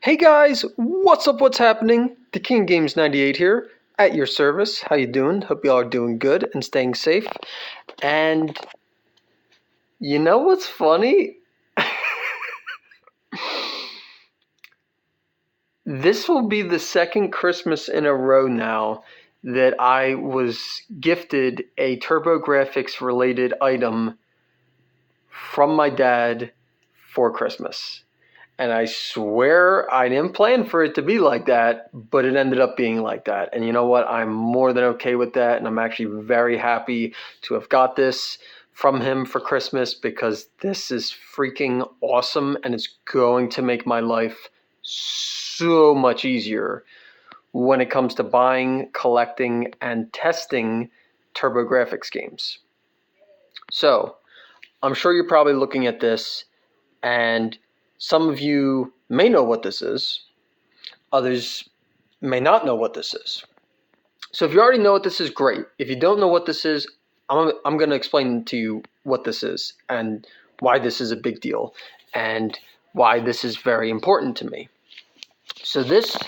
Hey guys, what's up, what's happening? The King Games 98 here, at your service. How you doing? Hope you all are doing good and staying safe. And you know what's funny? This will be the second Christmas in a row now that I was gifted a TurboGrafx related item from my dad for Christmas. And I swear I didn't plan for it to be like that, but it ended up being like that. And you know what? I'm more than okay with that. And I'm actually very happy to have got this from him for Christmas because this is freaking awesome. And it's going to make my life so much easier when it comes to buying, collecting, and testing TurboGrafx games. So I'm sure you're probably looking at this, and some of you may know what this is. Others may not know what this is. So if you already know what this is, great. If you don't know what this is, I'm going to explain to you what this is and why this is a big deal and why this is very important to me. So this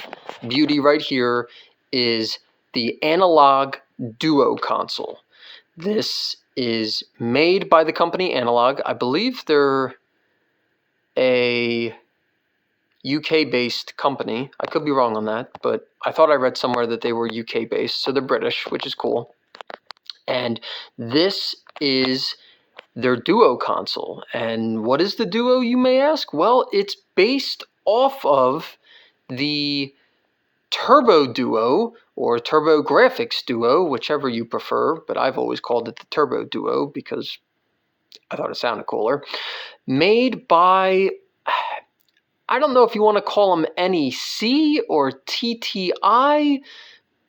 beauty right here is the Analogue Duo console. This is made by the company Analogue. I believe they're a UK-based company. I could be wrong on that, but I thought I read somewhere that they were UK-based, so they're British, which is cool. And this is their Duo console. And what is the Duo, you may ask? Well, it's based off of the Turbo Duo or TurboGrafx Duo, whichever you prefer, but I've always called it the Turbo Duo because I thought it sounded cooler. Made by, I don't know if you want to call them NEC or TTI,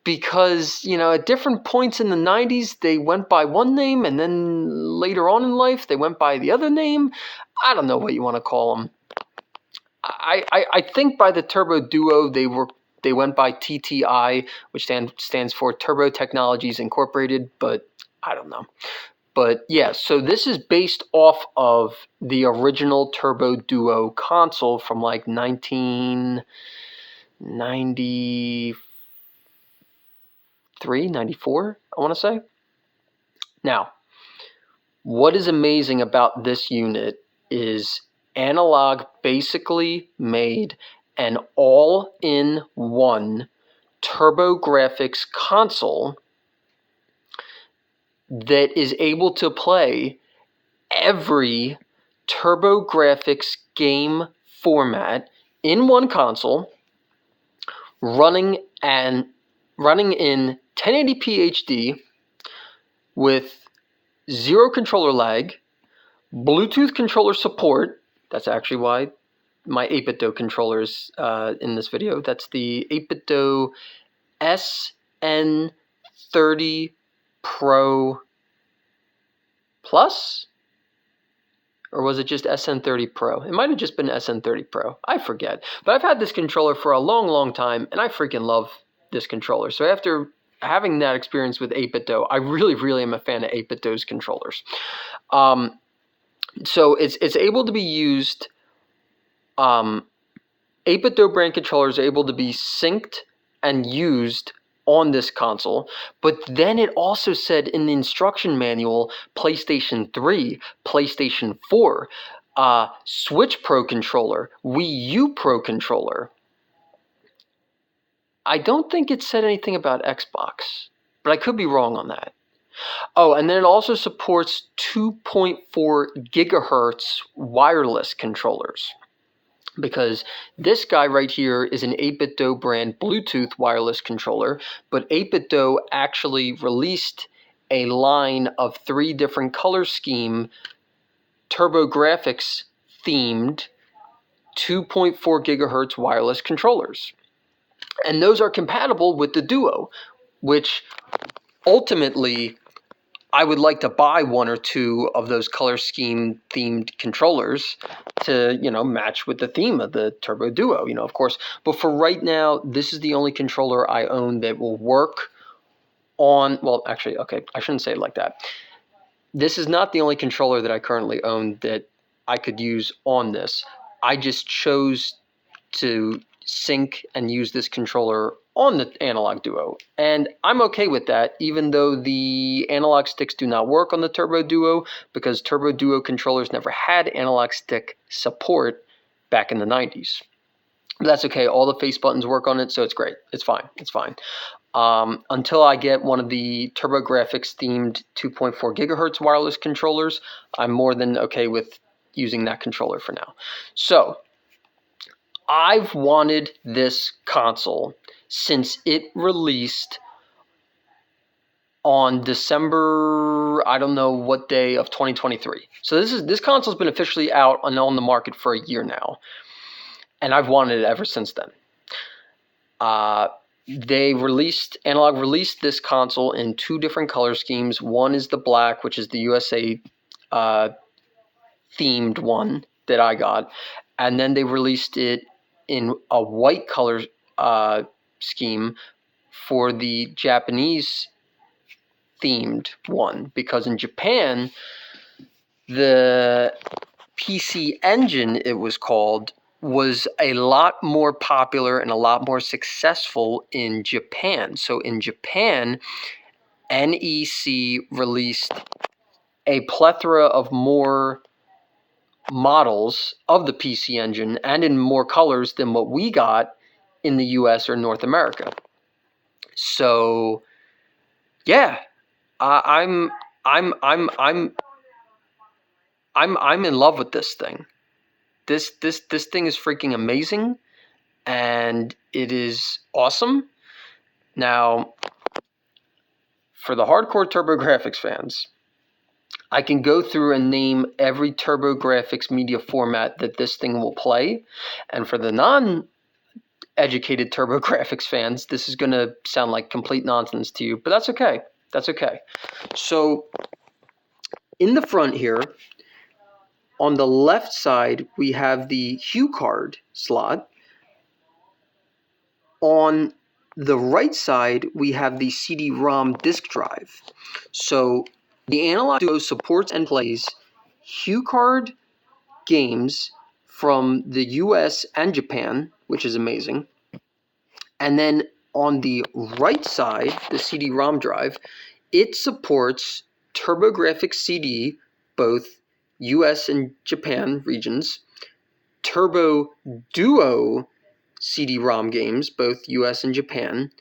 because, you know, at different points in the 90s, they went by one name, and then later on in life, they went by the other name. I don't know what you want to call them. I think by the Turbo Duo, they went by TTI, which stands for Turbo Technologies Incorporated, but I don't know. But yeah, so this is based off of the original Turbo Duo console from like 1993, 94, I want to say. Now, what is amazing about this unit is Analogue basically made an all-in-one TurboGrafx console that is able to play every TurboGrafx game format in one console, running in 1080p HD with zero controller lag, Bluetooth controller support. That's actually why my 8BitDo controller is in this video. That's the 8BitDo SN30 Pro Plus? Or was it just SN30 Pro? It might have just been SN30 Pro. I forget. But I've had this controller for a long, long time, and I freaking love this controller. So after having that experience with 8BitDo, I really, really am a fan of 8BitDo's controllers. So it's able to be used. 8BitDo brand controllers are able to be synced and used on this console, but then it also said in the instruction manual, PlayStation 3, PlayStation 4, Switch Pro controller, Wii U Pro controller. I don't think it said anything about Xbox, but I could be wrong on that. Oh, and then it also supports 2.4 gigahertz wireless controllers, because this guy right here is an 8BitDo brand Bluetooth wireless controller, but 8BitDo actually released a line of 3 different color scheme TurboGrafx themed 2.4 gigahertz wireless controllers. And those are compatible with the Duo, which ultimately I would like to buy 1 or 2 of those color scheme themed controllers to, match with the theme of the Turbo Duo, of course. But for right now, this is the only controller I own that will work on, well, actually, okay, I shouldn't say it like that. This is not the only controller that I currently own that I could use on this. I just chose to sync and use this controller on the Analogue Duo. And I'm okay with that, even though the analog sticks do not work on the Turbo Duo, because Turbo Duo controllers never had analog stick support back in the 90s. But that's okay. All the face buttons work on it, so it's great. It's fine. It's fine. Until I get one of the TurboGrafx themed 2.4 gigahertz wireless controllers, I'm more than okay with using that controller for now. So I've wanted this console since it released on December, I don't know what day of 2023. So this console's been officially out and on the market for a year now, and I've wanted it ever since then. Analogue released this console in two different color schemes. One is the black, which is the USA themed one that I got, and then they released it in a white color scheme for the Japanese themed one, because in Japan, the PC Engine, it was called, was a lot more popular and a lot more successful in Japan. So in Japan, NEC released a plethora of more models of the PC Engine and in more colors than what we got in the US or North America. So yeah, I'm in love with this thing. This thing is freaking amazing, and it is awesome. Now, for the hardcore TurboGrafx fans, I can go through and name every TurboGrafx media format that this thing will play, and for the non-educated TurboGrafx fans, this is going to sound like complete nonsense to you, but that's okay. That's okay. So, in the front here, on the left side, we have the HuCard slot. On the right side, we have the CD-ROM disk drive. So the Analogue Duo supports and plays HuCard games from the US and Japan, which is amazing. And then on the right side, the CD-ROM drive, it supports TurboGrafx CD, both US and Japan regions, Turbo Duo CD-ROM games, both US and Japan,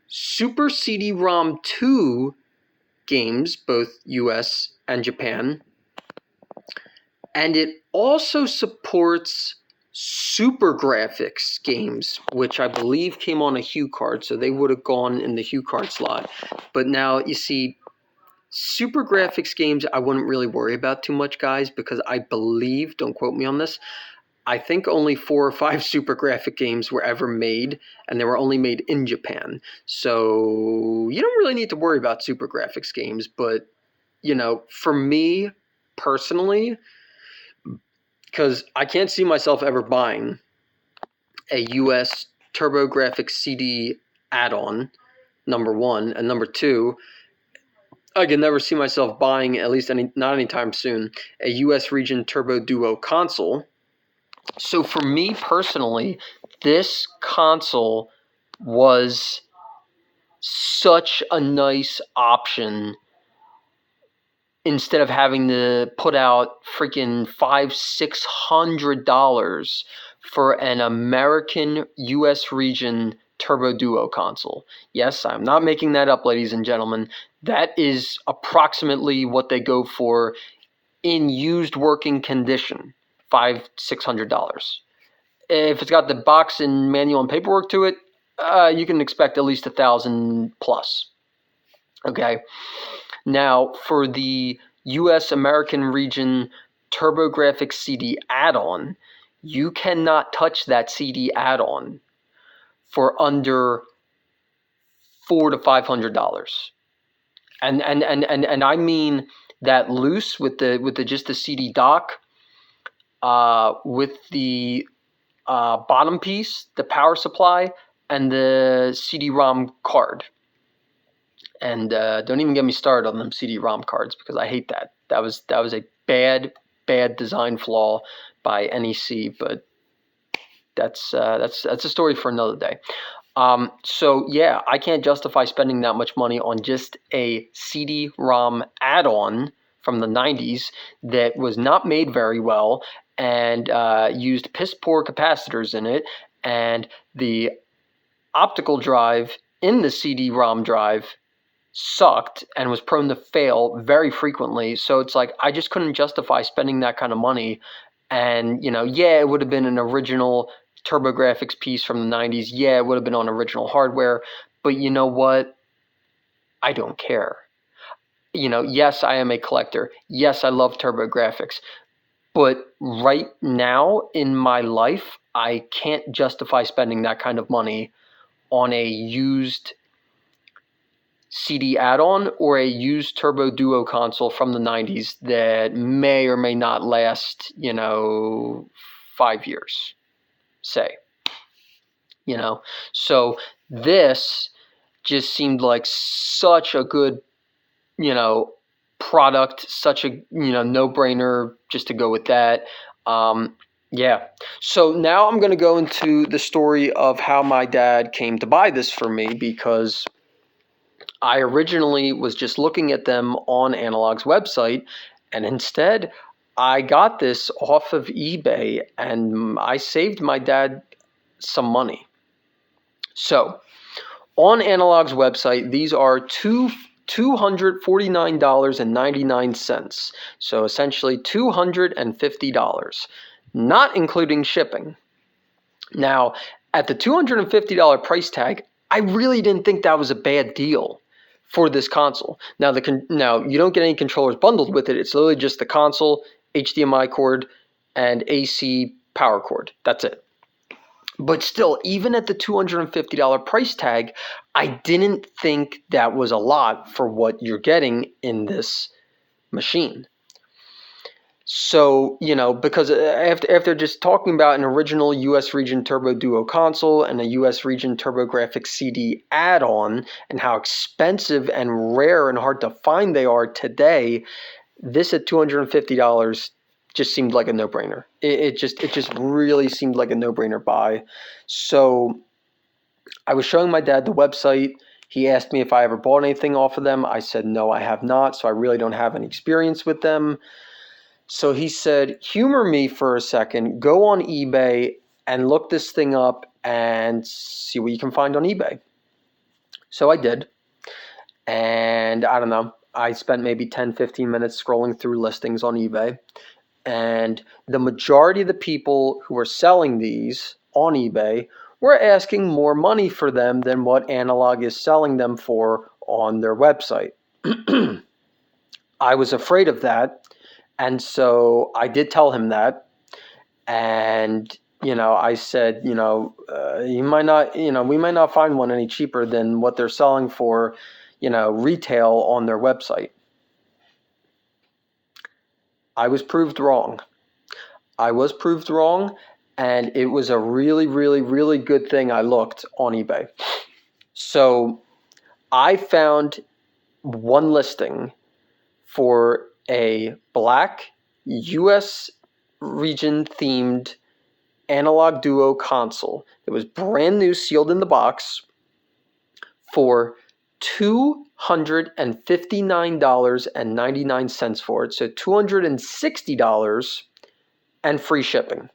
Super CD-ROM 2 games, both US and Japan, and it also supports SuperGrafx games, which I believe came on a HuCard, so they would have gone in the HuCard slot. But now, you see, SuperGrafx games I wouldn't really worry about too much, guys, because I believe, don't quote me on this, I think only 4 or 5 SuperGrafx games were ever made, and they were only made in Japan. So you don't really need to worry about SuperGrafx games, but, you know, for me personally, because I can't see myself ever buying a US TurboGrafx CD add-on, number one, and number two, I can never see myself buying, at least not anytime soon, a US region Turbo Duo console. So for me personally, this console was such a nice option instead of having to put out freaking $500-$600 for an American US region Turbo Duo console. Yes, I'm not making that up, ladies and gentlemen. That is approximately what they go for in used working condition, $500-$600. If it's got the box and manual and paperwork to it, you can expect at least $1,000 plus. Okay. Now, for the US American region TurboGrafx CD add-on, you cannot touch that CD add-on for under $400 to $500. And I mean that loose with the just the CD dock, with the bottom piece, the power supply, and the CD-ROM card. And don't even get me started on them CD-ROM cards, because I hate that. That was a bad design flaw by NEC, but that's a story for another day. So yeah, I can't justify spending that much money on just a CD-ROM add-on from the 90s that was not made very well and used piss-poor capacitors in it, and the optical drive in the CD-ROM drive sucked and was prone to fail very frequently. So it's like I just couldn't justify spending that kind of money. And yeah, it would have been an original TurboGrafx piece from the 90s. Yeah, it would have been on original hardware. But you know what? I don't care. Yes, I am a collector. Yes, I love TurboGrafx. But right now in my life, I can't justify spending that kind of money on a used CD add-on or a used Turbo Duo console from the 90s that may or may not last, 5 years, say. So this just seemed like such a good, product, such a, no-brainer just to go with that. Yeah. So now I'm going to go into the story of how my dad came to buy this for me, because I originally was just looking at them on Analogue's website, and instead I got this off of eBay, and I saved my dad some money. So on Analogue's website, these are $249.99. So essentially $250, not including shipping. Now, at the $250 price tag, I really didn't think that was a bad deal for this console. Now, now you don't get any controllers bundled with it. It's literally just the console, HDMI cord, and AC power cord. That's it. But still, even at the $250 price tag, I didn't think that was a lot for what you're getting in this machine. So, because after just talking about an original US region Turbo Duo console and a US region TurboGrafx CD add-on and how expensive and rare and hard to find they are today, this at $250 just seemed like a no-brainer. It just really seemed like a no-brainer buy. So I was showing my dad the website. He asked me if I ever bought anything off of them. I said, no, I have not. So I really don't have any experience with them. So he said, humor me for a second, go on eBay and look this thing up and see what you can find on eBay. So I did. And I don't know, I spent maybe 10, 15 minutes scrolling through listings on eBay. And the majority of the people who were selling these on eBay were asking more money for them than what Analogue is selling them for on their website. I was afraid of that. And so I did tell him that, and I said, you might not, we might not find one any cheaper than what they're selling for, retail on their website. I was proved wrong. And it was a really, really, really good thing I looked on eBay. So I found one listing for a black US region themed Analogue Duo console. It was brand new, sealed in the box, for $259.99 for it. So $260 and free shipping.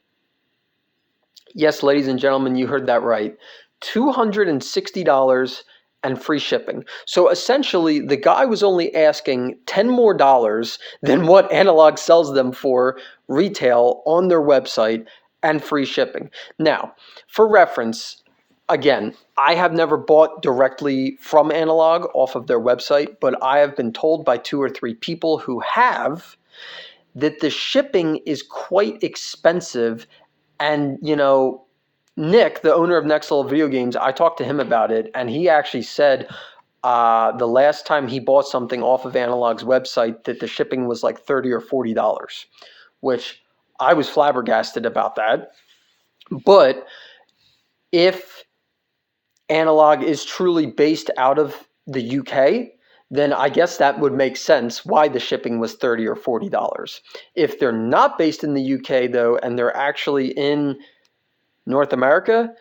Yes, ladies and gentlemen, you heard that right. $260 and free shipping. So essentially, the guy was only asking $10 more than what Analogue sells them for retail on their website, and free shipping. Now, for reference, again, I have never bought directly from Analogue off of their website, but I have been told by 2 or 3 people who have that the shipping is quite expensive. And, Nick, the owner of Next Level Video Games, I talked to him about it, and he actually said the last time he bought something off of Analogue's website that the shipping was like $30 or $40, which I was flabbergasted about that. But if Analogue is truly based out of the UK, then I guess that would make sense why the shipping was $30 or $40. If they're not based in the UK, though, and they're actually in North America,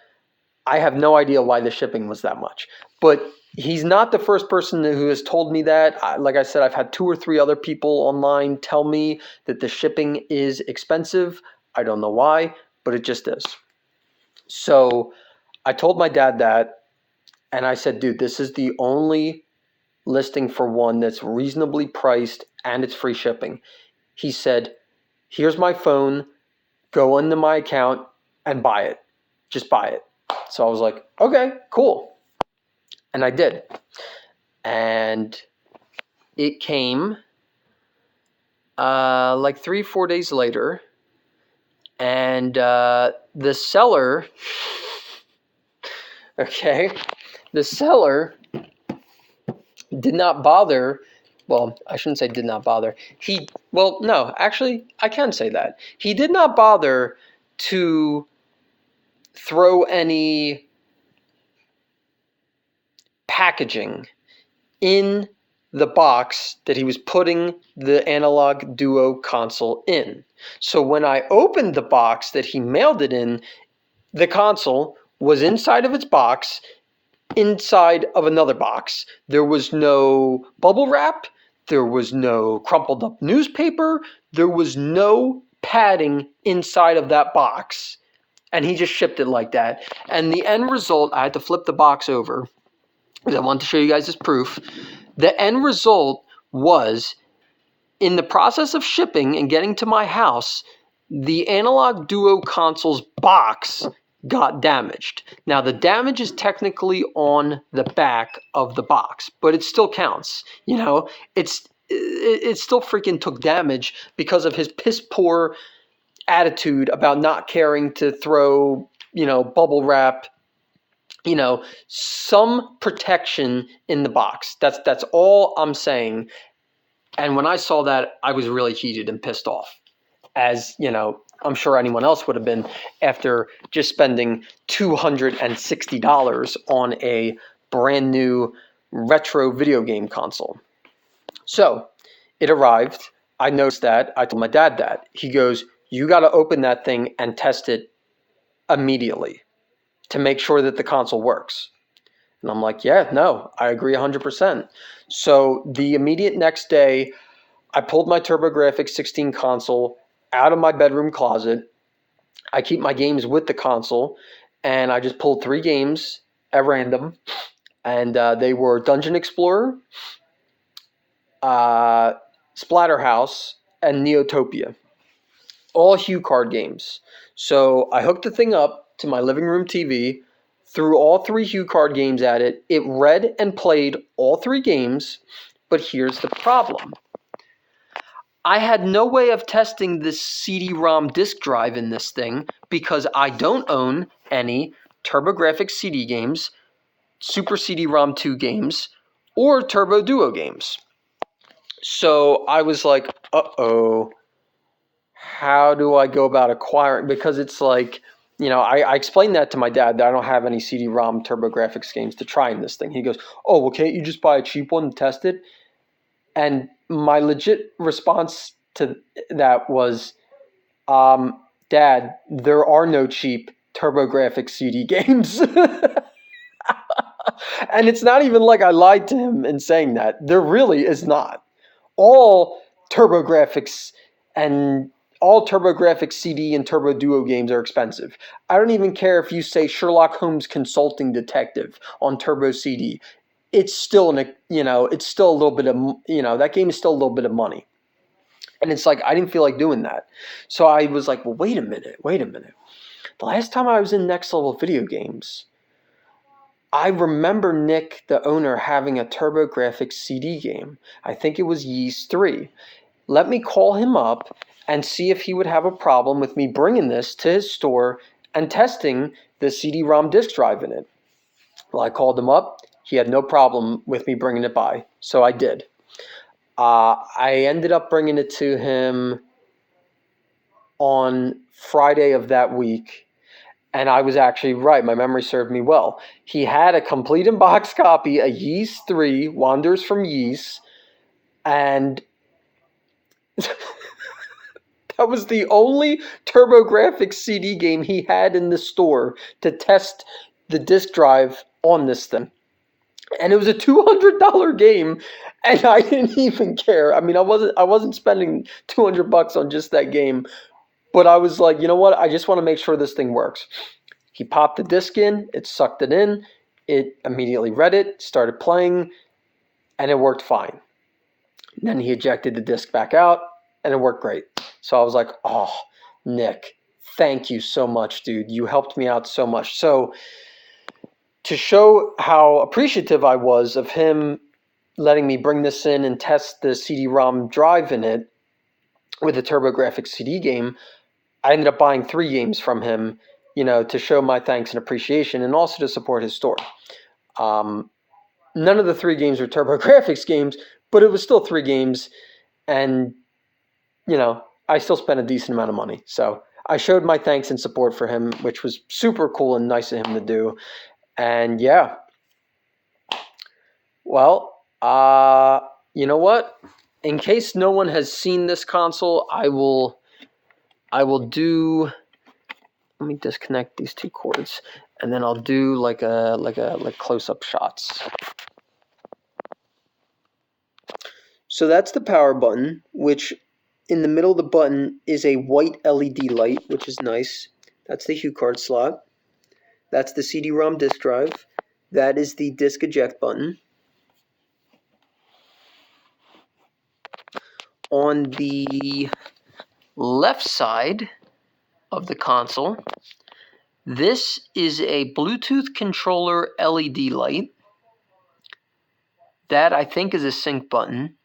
I have no idea why the shipping was that much. But he's not the first person who has told me that. Like I said, I've had 2 or 3 other people online tell me that the shipping is expensive. I don't know why, but it just is. So I told my dad that, and I said, dude, this is the only listing for one that's reasonably priced and it's free shipping. He said, here's my phone, go into my account and buy it. Just buy it. So I was like, okay, cool. And I did. And it came like 3-4 days later. And the seller, the seller did not bother. Well, I shouldn't say did not bother. No, actually, I can say that. He did not bother to throw any packaging in the box that he was putting the Analogue Duo console in. So when I opened the box that he mailed it in, the console was inside of its box, inside of another box. There was no bubble wrap. There was no crumpled up newspaper. There was no padding inside of that box. And he just shipped it like that. And the end result, I had to flip the box over because I wanted to show you guys this proof. The end result was, in the process of shipping and getting to my house, the Analogue Duo console's box got damaged. Now, the damage is technically on the back of the box, but it still counts. You know, it still freaking took damage because of his piss poor attitude about not caring to throw, bubble wrap, some protection in the box. That's all I'm saying. And when I saw that, I was really heated and pissed off, as I'm sure anyone else would have been after just spending $260 on a brand new retro video game console. So it arrived. I noticed that. I told my dad that. He goes, you got to open that thing and test it immediately to make sure that the console works. And I'm like, yeah, no, I agree 100%. So the immediate next day, I pulled my TurboGrafx 16 console out of my bedroom closet. I keep my games with the console, and I just pulled 3 games at random. And they were Dungeon Explorer, Splatterhouse, and Neotopia. All HuCard games. So I hooked the thing up to my living room TV, threw all 3 HuCard games at it. It read and played all 3 games, but here's the problem. I had no way of testing this CD-ROM disk drive in this thing because I don't own any TurboGrafx CD games, Super CD-ROM 2 games, or Turbo Duo games. So I was like, uh-oh, how do I go about acquiring? Because it's like, I explained that to my dad, that I don't have any CD-ROM TurboGrafx games to try in this thing. He goes, oh, well, can't you just buy a cheap one and test it? And my legit response to that was, Dad, there are no cheap TurboGrafx CD games. And it's not even like I lied to him in saying that. There really is not. All TurboGrafx CD and Turbo Duo games are expensive. I don't even care if you say Sherlock Holmes Consulting Detective on Turbo CD. It's still it's still a little bit of, that game is still a little bit of money. And it's like, I didn't feel like doing that. So I was like, well, wait a minute. The last time I was in Next Level Video Games, I remember Nick, the owner, having a TurboGrafx CD game. I think it was Ys 3. Let me call him up and see if he would have a problem with me bringing this to his store and testing the CD-ROM disk drive in it. Well, I called him up. He had no problem with me bringing it by, so I did. I ended up bringing it to him on Friday of that week, and I was actually right. My memory served me well. He had a complete in-box copy, a Ys 3, Wanderers from Ys, and That was the only TurboGrafx CD game he had in the store to test the disk drive on this thing. And it was a $200 game, and I didn't even care. I mean, I wasn't spending $200 on just that game, but I was like, you know what? I just want to make sure this thing works. He popped the disc in, it sucked it in, it immediately read it, started playing, and it worked fine. And then he ejected the disc back out, and it worked great. So I was like, oh, Nick, thank you so much, dude. You helped me out so much. So to show how appreciative I was of him letting me bring this in and test the CD-ROM drive in it with a TurboGrafx CD game, I ended up buying 3 games from him, to show my thanks and appreciation and also to support his store. None of the 3 games were TurboGrafx games, but it was still 3 games, and, I still spent a decent amount of money. So I showed my thanks and support for him, which was super cool and nice of him to do. And yeah. Well, you know what? In case no one has seen this console, I will do. Let me disconnect these 2 cords, and then I'll do like close-up shots. So that's the power button, which in the middle of the button is a white LED light, which is nice. That's the HuCard slot. That's the CD-ROM disk drive. That is the disk eject button. On the left side of the console, this is a Bluetooth controller LED light. That, I think, is a sync button.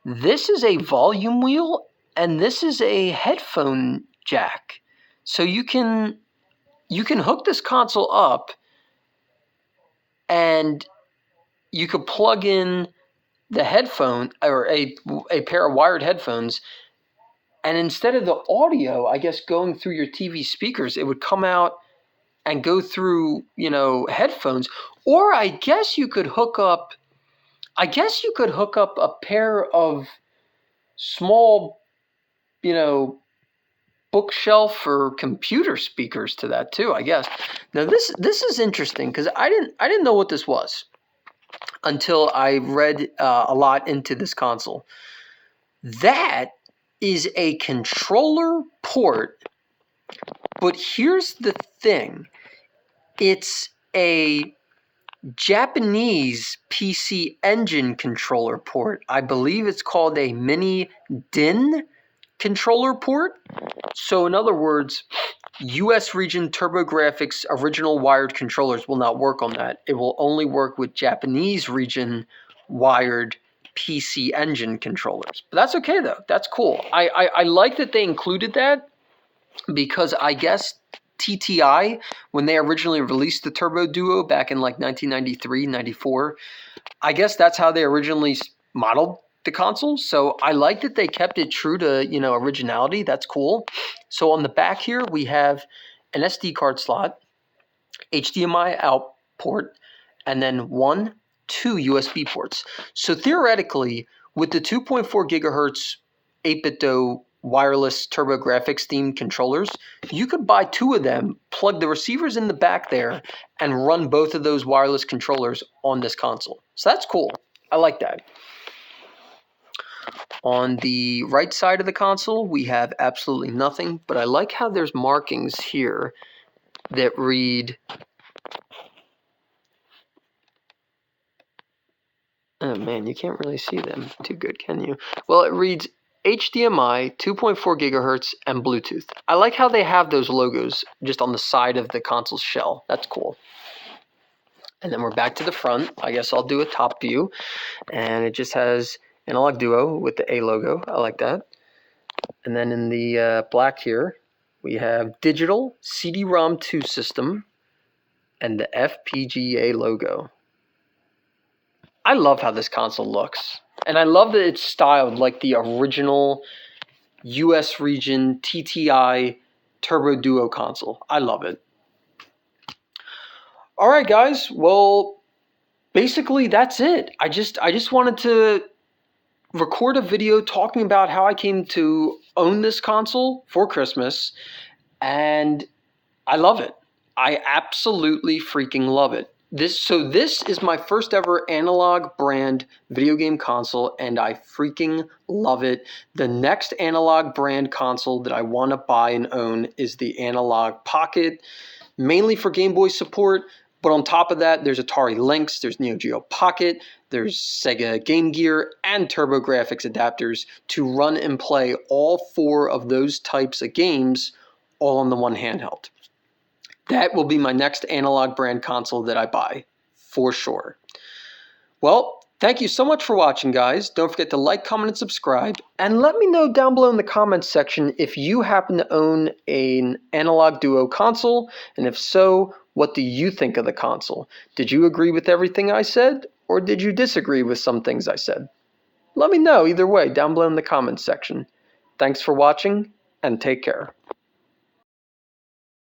This is a volume wheel, and this is a headphone jack. So you can hook this console up, and you could plug in the headphone or a pair of wired headphones, and instead of the audio, I guess, going through your TV speakers, it would come out and go through, headphones. Or I guess you could hook up a pair of small, bookshelf or computer speakers to that too, I guess. Now this is interesting because I didn't know what this was until I read a lot into this console. That is a controller port, but here's the thing. It's a Japanese PC Engine controller port. I believe it's called a mini DIN controller port. So in other words, US region TurboGrafx original wired controllers will not work on that. It will only work with Japanese region wired PC Engine controllers. But that's okay though. That's cool. I like that they included that because I guess TTI, when they originally released the Turbo Duo back in like 1993, 94, I guess that's how they originally modeled the console. So I like that they kept it true to, originality. That's cool. So on the back here, we have an SD card slot, HDMI out port, and then 2 USB ports. So theoretically, with the 2.4 gigahertz 8-bit wireless TurboGrafx themed controllers, you could buy 2 of them, plug the receivers in the back there, and run both of those wireless controllers on this console. So that's cool. I like that. On the right side of the console, we have absolutely nothing, but I like how there's markings here that read... Oh man, you can't really see them too good, can you? Well, it reads HDMI, 2.4 gigahertz, and Bluetooth. I like how they have those logos just on the side of the console's shell. That's cool. And then we're back to the front. I guess I'll do a top view. And it just has Analogue Duo with the A logo. I like that. And then in the black here, we have Digital CD-ROM 2 System and the FPGA logo. I love how this console looks. And I love that it's styled like the original US region TTI Turbo Duo console. I love it. All right, guys. Well, basically that's it. I just wanted to record a video talking about how I came to own this console for Christmas, and I love it. I absolutely freaking love it. This is my first ever Analog brand video game console, and I freaking love it. The next Analog brand console that I want to buy and own is the Analog Pocket, mainly for Game Boy support. But on top of that, there's Atari Lynx, there's Neo Geo Pocket, there's Sega Game Gear, and TurboGrafx adapters to run and play all 4 of those types of games all on the one handheld. That will be my next Analog brand console that I buy, for sure. Well, thank you so much for watching, guys. Don't forget to like, comment, and subscribe. And let me know down below in the comments section if you happen to own an Analogue Duo console, and if so, what do you think of the console? Did you agree with everything I said, or did you disagree with some things I said? Let me know either way down below in the comments section. Thanks for watching, and take care.